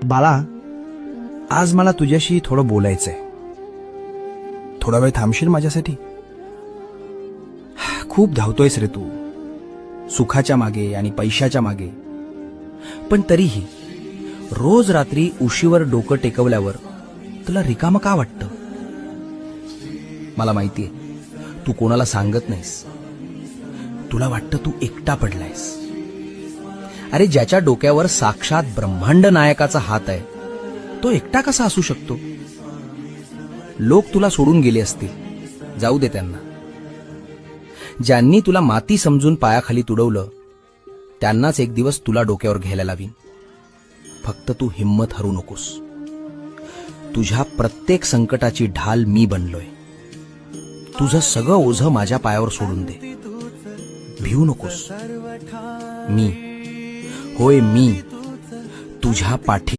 बाळा, आज मला तुझ्याशी थोडं बोलायचंय. थोडा वेळ थांबशील माझ्यासाठी? खूप धावतोयस रे तू, सुखाच्या मागे आणि पैशाच्या मागे. पण तरीही रोज रात्री उशीवर डोकं टेकवल्यावर तुला रिकामं का वाटतं? मला माहितीये, तू कोणाला सांगत नाहीस. तुला वाटतं तू एकटा पडलायस. अरे, ज्याच्या डोक्यावर साक्षात ब्रह्मांड नायकाचा हात आहे, तो एकटा कसा असू शकतो? लोक तुला सोडून गेले असतील, जाऊ दे त्यांना. ज्यांनी तुला माती समजून पायाखाली तुडवलं, त्यांनाच एक दिवस तुला डोक्यावर घ्यायला लावीन. फक्त तू हिम्मत हरू नकोस. तुझ्या प्रत्येक संकटाची ढाल मी बनलोय. तुझं सगळं ओझं माझ्या पायावर सोडून दे. भिवू नकोस. मी, होय मी, तुझ्या पाठी